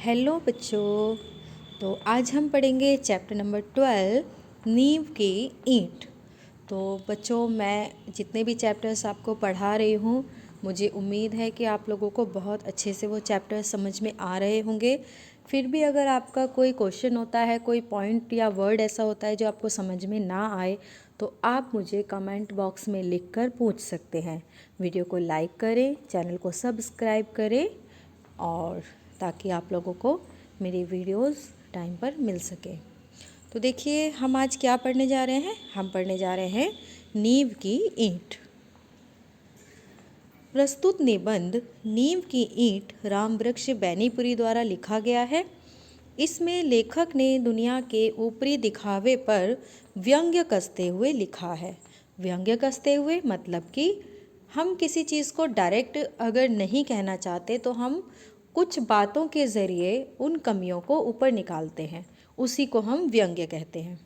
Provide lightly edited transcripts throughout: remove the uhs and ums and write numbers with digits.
Hello बच्चों। तो आज हम पढ़ेंगे चैप्टर नंबर 12 नींव की ईंट। तो बच्चों, मैं जितने भी चैप्टर्स आपको पढ़ा रही हूँ, मुझे उम्मीद है कि आप लोगों को बहुत अच्छे से वो चैप्टर समझ में आ रहे होंगे। फिर भी अगर आपका कोई क्वेश्चन होता है, कोई पॉइंट या वर्ड ऐसा होता है जो आपको समझ में ना आए, तो आप मुझे कमेंट बॉक्स में लिखकर पूछ सकते हैं। वीडियो को लाइक करें, चैनल को सब्सक्राइब करें, और ताकि आप लोगों को मेरी वीडियोस टाइम पर मिल सके। तो देखिए, हम आज क्या पढ़ने जा रहे हैं। हम पढ़ने जा रहे हैं नींव की ईंट। प्रस्तुत निबंध नींव की ईंट रामवृक्ष बैनीपुरी द्वारा लिखा गया है। इसमें लेखक ने दुनिया के ऊपरी दिखावे पर व्यंग्य कसते हुए लिखा है। व्यंग्य कसते हुए मतलब कि हम किसी चीज़ को डायरेक्ट अगर नहीं कहना चाहते तो हम कुछ बातों के ज़रिए उन कमियों को ऊपर निकालते हैं, उसी को हम व्यंग्य कहते हैं।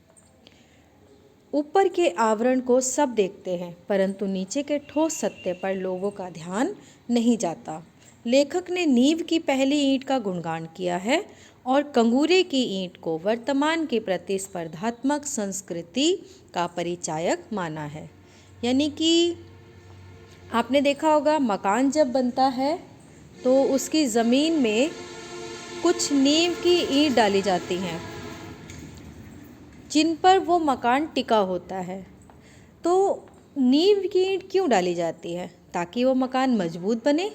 ऊपर के आवरण को सब देखते हैं, परंतु नीचे के ठोस सत्य पर लोगों का ध्यान नहीं जाता। लेखक ने नींव की पहली ईंट का गुणगान किया है और कंगूरे की ईंट को वर्तमान के प्रतिस्पर्धात्मक संस्कृति का परिचायक माना है। यानी कि आपने देखा होगा, मकान जब बनता है तो उसकी ज़मीन में कुछ नींव की ईंट डाली जाती हैं जिन पर वो मकान टिका होता है। तो नींव की ईंट क्यों डाली जाती है? ताकि वो मकान मजबूत बने।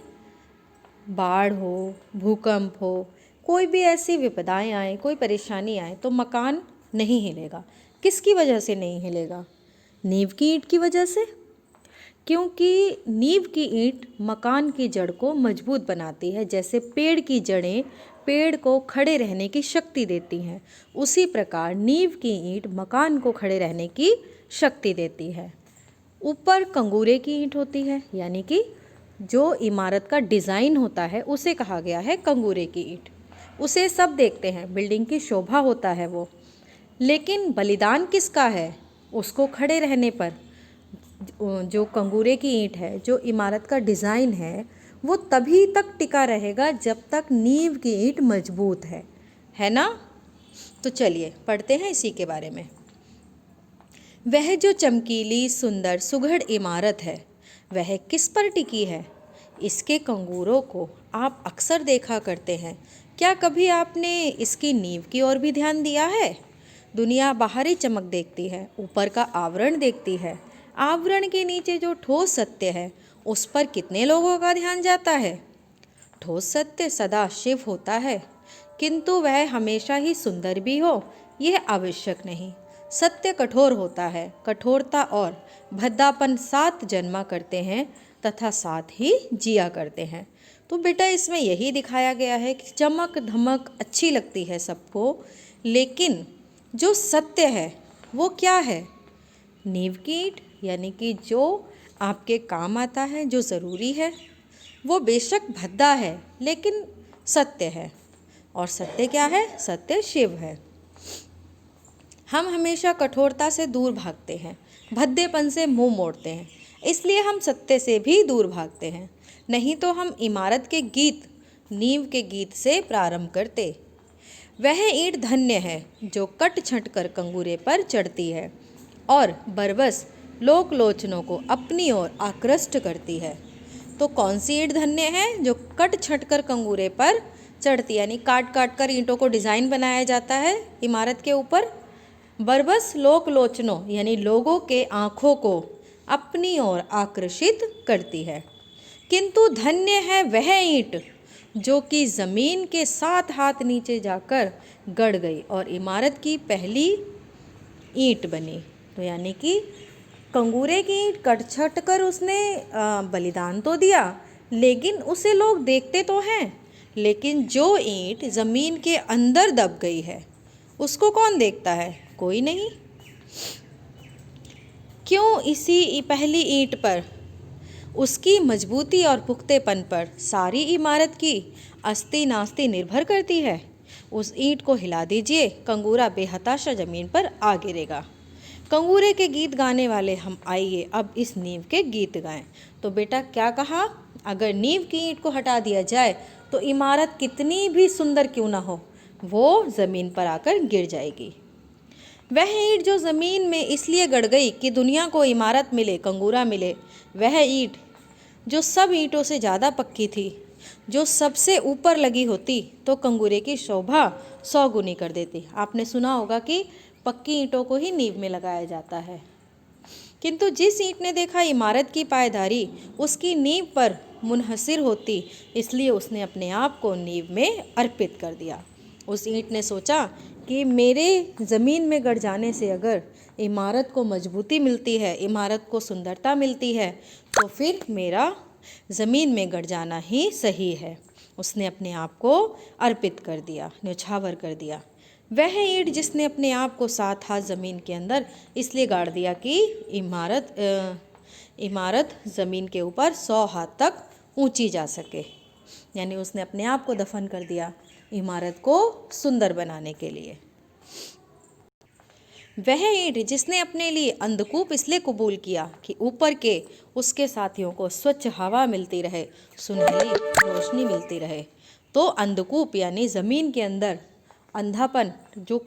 बाढ़ हो, भूकंप हो, कोई भी ऐसी विपदाएं आए, कोई परेशानी आए तो मकान नहीं हिलेगा। किसकी वजह से नहीं हिलेगा? नींव की ईंट की वजह से। क्योंकि नींव की ईंट मकान की जड़ को मजबूत बनाती है। जैसे पेड़ की जड़ें पेड़ को खड़े रहने की शक्ति देती हैं, उसी प्रकार नींव की ईंट मकान को खड़े रहने की शक्ति देती है। ऊपर कंगूरे की ईंट होती है, यानी कि जो इमारत का डिज़ाइन होता है उसे कहा गया है कंगूरे की ईंट। उसे सब देखते हैं, बिल्डिंग की शोभा होता है वो। लेकिन बलिदान किसका है? उसको खड़े रहने पर जो कंगूरे की ईंट है, जो इमारत का डिज़ाइन है, वो तभी तक टिका रहेगा जब तक नींव की ईंट मजबूत है ना। तो चलिए पढ़ते हैं इसी के बारे में। वह जो चमकीली सुंदर सुघड़ इमारत है, वह किस पर टिकी है? इसके कंगूरों को आप अक्सर देखा करते हैं। क्या कभी आपने इसकी नींव की ओर भी ध्यान दिया है? दुनिया बाहरी चमक देखती है, ऊपर का आवरण देखती है। आवरण के नीचे जो ठोस सत्य है, उस पर कितने लोगों का ध्यान जाता है? ठोस सत्य सदा शिव होता है, किंतु वह हमेशा ही सुंदर भी हो, यह आवश्यक नहीं। सत्य कठोर होता है, कठोरता और भद्दापन साथ जन्मा करते हैं तथा साथ ही जिया करते हैं। तो बेटा, इसमें यही दिखाया गया है कि चमक धमक अच्छी लगती है सबको, लेकिन जो सत्य है वो क्या है? नींव की ईंट, यानी कि जो आपके काम आता है, जो ज़रूरी है, वो बेशक भद्दा है लेकिन सत्य है। और सत्य क्या है? सत्य शिव है। हम हमेशा कठोरता से दूर भागते हैं, भद्देपन से मुंह मोड़ते हैं, इसलिए हम सत्य से भी दूर भागते हैं। नहीं तो हम इमारत के गीत, नींव के गीत से प्रारंभ करते। वह ईंट धन्य है जो कट छंट कर कंगूरे पर चढ़ती है और बरबस लोक लोचनों को अपनी ओर आकृष्ट करती है। तो कौन सी ईंट धन्य है? जो कट छंट कर कंगूरे पर चढ़ती, यानी काट काट कर ईंटों को डिज़ाइन बनाया जाता है इमारत के ऊपर। बरबस लोक लोचनों, यानी लोगों के आँखों को अपनी ओर आकर्षित करती है। किंतु धन्य है वह ईंट जो कि ज़मीन के 7 हाथ नीचे जाकर गड़ गई और इमारत की पहली ईंट बनी। तो यानी कि कंगूरे की ईंट कट छट कर उसने बलिदान तो दिया, लेकिन उसे लोग देखते तो हैं, लेकिन जो ईंट ज़मीन के अंदर दब गई है उसको कौन देखता है? कोई नहीं। क्यों? इसी पहली ईंट पर, उसकी मजबूती और पुख्तेपन पर सारी इमारत की अस्ती नास्ती निर्भर करती है। उस ईंट को हिला दीजिए, कंगूरा बेहताशा ज़मीन पर आ गिरेगा। कंगूरे के गीत गाने वाले हम आइए अब इस नींव के गीत गाएं। तो बेटा क्या कहा? अगर नींव की ईंट को हटा दिया जाए तो इमारत कितनी भी सुंदर क्यों ना हो, वो ज़मीन पर आकर गिर जाएगी। वह ईंट जो ज़मीन में इसलिए गड़ गई कि दुनिया को इमारत मिले, कंगूरा मिले, वह ईंट जो सब ईंटों से ज़्यादा पक्की थी, जो सबसे ऊपर लगी होती तो कंगूरे की शोभा 100 गुनी कर देती। आपने सुना होगा कि पक्की ईंटों को ही नींव में लगाया जाता है, किंतु जिस ईंट ने देखा इमारत की पायदारी उसकी नींव पर मुनहसिर होती, इसलिए उसने अपने आप को नींव में अर्पित कर दिया। उस ईंट ने सोचा कि मेरे ज़मीन में गड़ जाने से अगर इमारत को मजबूती मिलती है, इमारत को सुंदरता मिलती है, तो फिर मेरा ज़मीन में गड़ जाना ही सही है। उसने अपने आप को अर्पित कर दिया, न्यौछावर कर दिया। वह ईंट जिसने अपने आप को 7 हाथ ज़मीन के अंदर इसलिए गाड़ दिया कि इमारत ज़मीन के ऊपर 100 हाथ तक ऊंची जा सके, यानी उसने अपने आप को दफन कर दिया इमारत को सुंदर बनाने के लिए। वह ईंट जिसने अपने लिए अंधकूप इसलिए कबूल किया कि ऊपर के उसके साथियों को स्वच्छ हवा मिलती रहे, सुनहरी रोशनी मिलती रहे। तो अंधकूप यानी ज़मीन के अंदर अंधापन जो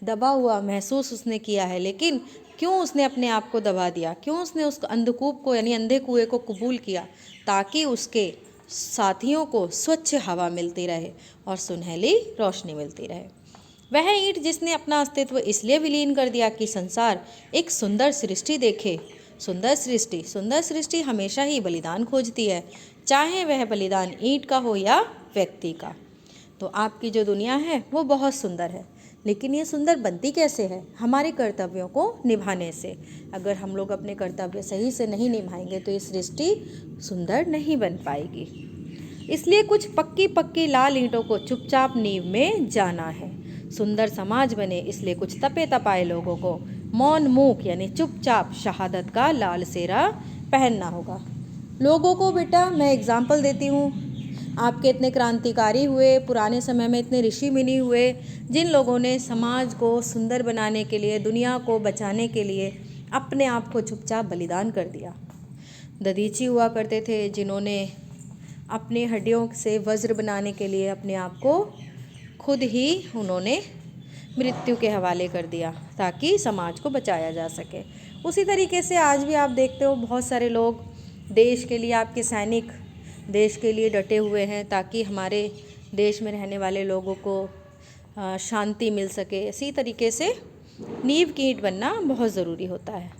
दबा हुआ महसूस उसने किया है, लेकिन क्यों उसने अपने आप को दबा दिया, क्यों उसने उस अंधकूप को यानी अंधे कुएं को कबूल किया, ताकि उसके साथियों को स्वच्छ हवा मिलती रहे और सुनहरी रोशनी मिलती रहे। वह ईंट जिसने अपना अस्तित्व इसलिए विलीन कर दिया कि संसार एक सुंदर सृष्टि देखे। सुंदर सृष्टि हमेशा ही बलिदान खोजती है, चाहे वह बलिदान ईंट का हो या व्यक्ति का। तो आपकी जो दुनिया है वो बहुत सुंदर है, लेकिन ये सुंदर बनती कैसे है? हमारे कर्तव्यों को निभाने से। अगर हम लोग अपने कर्तव्य सही से नहीं निभाएंगे तो ये सृष्टि सुंदर नहीं बन पाएगी। इसलिए कुछ पक्की पक्की लाल ईंटों को चुपचाप नींव में जाना है। सुंदर समाज बने इसलिए कुछ तपे तपाए लोगों को मौन मूक यानी चुपचाप शहादत का लाल सेरा पहनना होगा। लोगों को बेटा मैं एग्जाम्पल देती हूँ, आपके इतने क्रांतिकारी हुए, पुराने समय में इतने ऋषि मुनि हुए, जिन लोगों ने समाज को सुंदर बनाने के लिए, दुनिया को बचाने के लिए अपने आप को चुपचाप बलिदान कर दिया। दधीची हुआ करते थे जिन्होंने अपनी हड्डियों से वज्र बनाने के लिए अपने आप को खुद ही उन्होंने मृत्यु के हवाले कर दिया ताकि समाज को बचाया जा सके। उसी तरीके से आज भी आप देखते हो बहुत सारे लोग देश के लिए, आपके सैनिक देश के लिए डटे हुए हैं ताकि हमारे देश में रहने वाले लोगों को शांति मिल सके। इसी तरीके से नींव की ईंट बनना बहुत ज़रूरी होता है।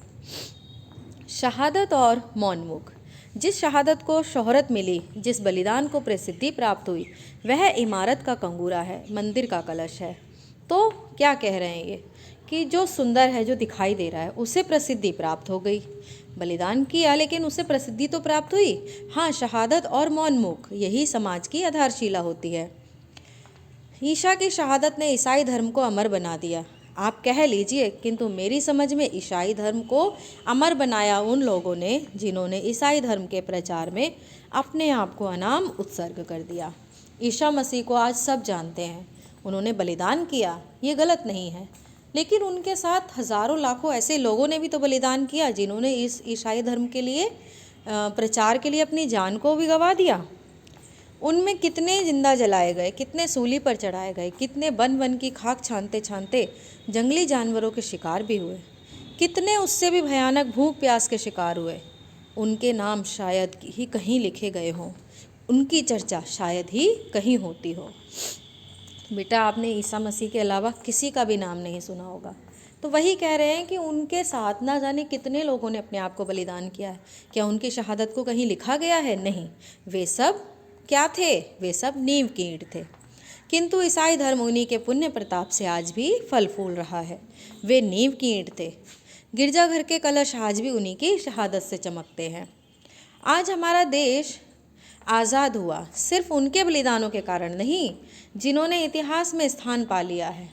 शहादत और मौनमुख। जिस शहादत को शोहरत मिली, जिस बलिदान को प्रसिद्धि प्राप्त हुई, वह इमारत का कंगूरा है, मंदिर का कलश है। तो क्या कह रहे हैं ये कि जो सुंदर है, जो दिखाई दे रहा है, उसे प्रसिद्धि प्राप्त हो गई। बलिदान किया लेकिन उसे प्रसिद्धि तो प्राप्त हुई। हाँ, शहादत और मौनमुख यही समाज की आधारशिला होती है। ईशा की शहादत ने ईसाई धर्म को अमर बना दिया, आप कह लीजिए, किंतु मेरी समझ में ईसाई धर्म को अमर बनाया उन लोगों ने जिन्होंने ईसाई धर्म के प्रचार में अपने आप को अनाम उत्सर्ग कर दिया। ईसा मसीह को आज सब जानते हैं, उन्होंने बलिदान किया, ये गलत नहीं है, लेकिन उनके साथ हज़ारों लाखों ऐसे लोगों ने भी तो बलिदान किया जिन्होंने इस ईसाई धर्म के लिए प्रचार के लिए अपनी जान को भी गंवा दिया। उनमें कितने जिंदा जलाए गए, कितने सूली पर चढ़ाए गए, कितने बन बन की खाक छानते छानते जंगली जानवरों के शिकार भी हुए, कितने उससे भी भयानक भूख प्यास के शिकार हुए। उनके नाम शायद ही कहीं लिखे गए हों, उनकी चर्चा शायद ही कहीं होती हो। बेटा आपने ईसा मसीह के अलावा किसी का भी नाम नहीं सुना होगा। तो वही कह रहे हैं कि उनके साथ ना जाने कितने लोगों ने अपने आप को बलिदान किया है। क्या उनकी शहादत को कहीं लिखा गया है? नहीं। वे सब क्या थे? वे सब नींव की ईंट थे। किंतु ईसाई धर्म उन्हीं के पुण्य प्रताप से आज भी फल फूल रहा है। वे नींव की ईंट थे। गिरजाघर के कलश आज भी उन्हीं की शहादत से चमकते हैं। आज हमारा देश आज़ाद हुआ सिर्फ उनके बलिदानों के कारण नहीं, जिन्होंने इतिहास में स्थान पा लिया है।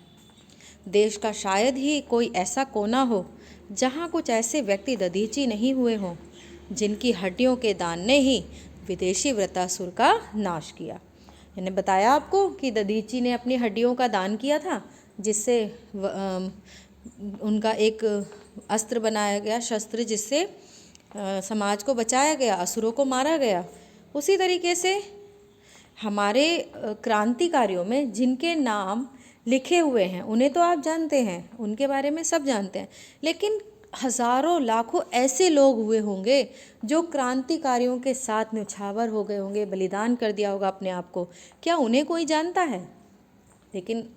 देश का शायद ही कोई ऐसा कोना हो जहाँ कुछ ऐसे व्यक्ति दधीची नहीं हुए हों, जिनकी हड्डियों के दान ने ही विदेशी वृत्तासुर का नाश किया। मैंने बताया आपको कि दधीची ने अपनी हड्डियों का दान किया था, जिससे उनका एक अस्त्र बनाया गया, शस्त्र, जिससे समाज को बचाया गया, असुरों को मारा गया। उसी तरीके से हमारे क्रांतिकारियों में जिनके नाम लिखे हुए हैं उन्हें तो आप जानते हैं, उनके बारे में सब जानते हैं, लेकिन हजारों लाखों ऐसे लोग हुए होंगे जो क्रांतिकारियों के साथ न्यौछावर हो गए होंगे, बलिदान कर दिया होगा अपने आप को। क्या उन्हें कोई जानता है? लेकिन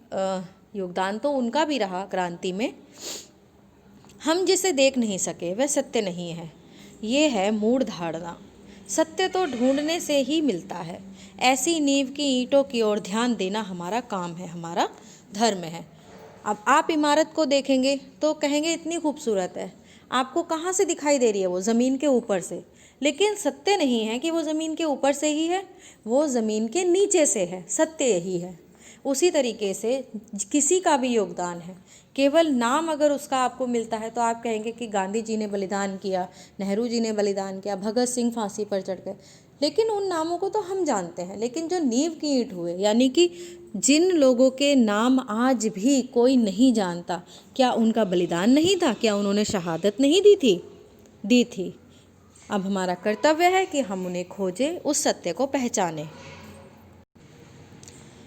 योगदान तो उनका भी रहा क्रांति में। हम जिसे देख नहीं सके वह सत्य नहीं है, ये है मूढ़ धारणा। सत्य तो ढूंढने से ही मिलता है। ऐसी नींव की ईंटों की ओर ध्यान देना हमारा काम है, हमारा धर्म है। अब आप इमारत को देखेंगे तो कहेंगे इतनी खूबसूरत है, आपको कहाँ से दिखाई दे रही है? वो ज़मीन के ऊपर से। लेकिन सत्य नहीं है कि वो ज़मीन के ऊपर से ही है, वो ज़मीन के नीचे से है। सत्य यही है। उसी तरीके से किसी का भी योगदान है, केवल नाम अगर उसका आपको मिलता है तो आप कहेंगे कि गांधी जी ने बलिदान किया, नेहरू जी ने बलिदान किया, भगत सिंह फांसी पर चढ़ गए। लेकिन उन नामों को तो हम जानते हैं, लेकिन जो नींव की ईंट हुए, यानी कि जिन लोगों के नाम आज भी कोई नहीं जानता, क्या उनका बलिदान नहीं था? क्या उन्होंने शहादत नहीं दी थी? दी थी। अब हमारा कर्तव्य है कि हम उन्हें खोजें, उस सत्य को पहचानें।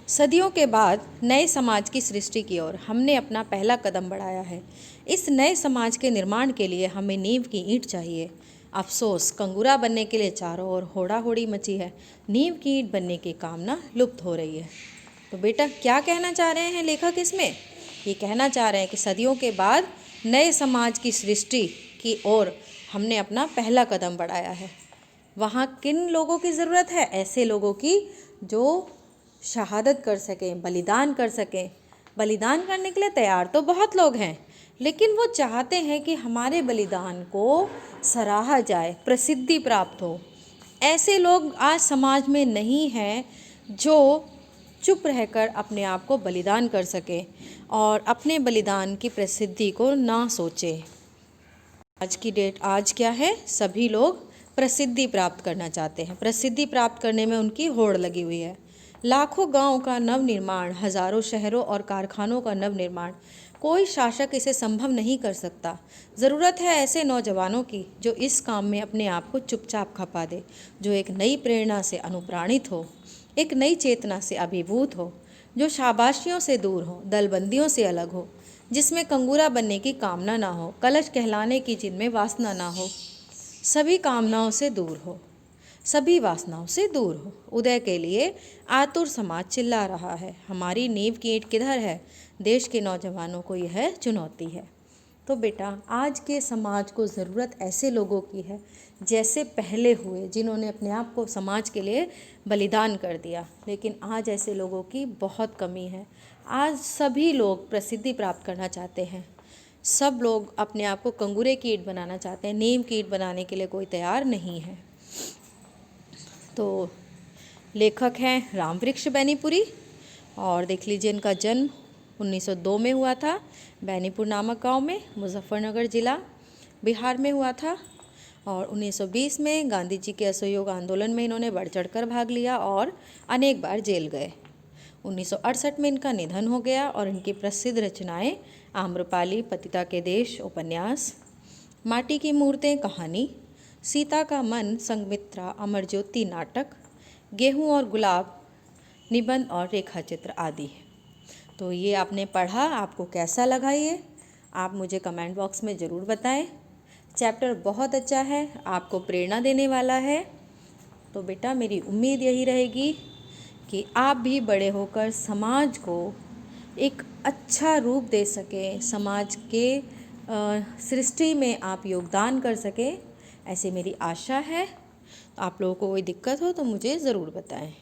सदियों के बाद नए समाज की सृष्टि की ओर हमने अपना पहला कदम बढ़ाया है। इस नए समाज के निर्माण के लिए हमें नींव की ईंट चाहिए। अफसोस, कंगूरा बनने के लिए चारों ओर होड़ा होड़ी मची है। नींव की ईंट बनने की कामना लुप्त हो रही है। तो बेटा, क्या कहना चाह रहे हैं लेखक इसमें? ये कहना चाह रहे हैं कि सदियों के बाद नए समाज की सृष्टि की ओर हमने अपना पहला कदम बढ़ाया है। वहाँ किन लोगों की ज़रूरत है? ऐसे लोगों की जो शहादत कर सकें, बलिदान कर सकें। बलिदान करने के लिए तैयार तो बहुत लोग हैं, लेकिन वो चाहते हैं कि हमारे बलिदान को सराहा जाए, प्रसिद्धि प्राप्त हो। ऐसे लोग आज समाज में नहीं हैं जो चुप रहकर अपने आप को बलिदान कर सकें और अपने बलिदान की प्रसिद्धि को ना सोचें। आज की डेट आज क्या है? सभी लोग प्रसिद्धि प्राप्त करना चाहते हैं। प्रसिद्धि प्राप्त करने में उनकी होड़ लगी हुई है। लाखों गांव का नवनिर्माण, हजारों शहरों और कारखानों का नवनिर्माण, कोई शासक इसे संभव नहीं कर सकता। ज़रूरत है ऐसे नौजवानों की जो इस काम में अपने आप को चुपचाप खपा दे, जो एक नई प्रेरणा से अनुप्राणित हो, एक नई चेतना से अभिभूत हो, जो शाबाशियों से दूर हो, दलबंदियों से अलग हो, जिसमें कंगूरा बनने की कामना ना हो, कलश कहलाने की जिनमें वासना ना हो, सभी कामनाओं से दूर हो, सभी वासनाओं से दूर हो। उदय के लिए आतुर समाज चिल्ला रहा है। हमारी नींव की ईंट किधर है? देश के नौजवानों को यह चुनौती है। तो बेटा, आज के समाज को ज़रूरत ऐसे लोगों की है जैसे पहले हुए, जिन्होंने अपने आप को समाज के लिए बलिदान कर दिया। लेकिन आज ऐसे लोगों की बहुत कमी है। आज सभी लोग प्रसिद्धि प्राप्त करना चाहते हैं। सब लोग अपने आप को कंगूरे की ईंट बनाना चाहते हैं, नीम की ईंट बनाने के लिए कोई तैयार नहीं है। तो लेखक हैं रामवृक्ष बैनीपुरी, और देख लीजिए इनका जन्म 1902 में हुआ था, बैनीपुर नामक गांव में, मुजफ्फरनगर ज़िला, बिहार में हुआ था। और 1920 में गांधी जी के असहयोग आंदोलन में इन्होंने बढ़ चढ़कर भाग लिया और अनेक बार जेल गए। 1968 में इनका निधन हो गया और इनकी प्रसिद्ध रचनाएं आम्रपाली, पतिता के देश उपन्यास, माटी की मूर्तें कहानी, सीता का मन संगमित्रा, अमर ज्योति नाटक, गेहूं और गुलाब निबंध और रेखाचित्र आदि है। तो ये आपने पढ़ा, आपको कैसा लगा ये आप मुझे कमेंट बॉक्स में ज़रूर बताएं। चैप्टर बहुत अच्छा है, आपको प्रेरणा देने वाला है। तो बेटा, मेरी उम्मीद यही रहेगी कि आप भी बड़े होकर समाज को एक अच्छा रूप दे सकें, समाज के सृष्टि में आप योगदान कर सकें, ऐसी मेरी आशा है। आप लोगों को कोई दिक्कत हो तो मुझे ज़रूर बताएं।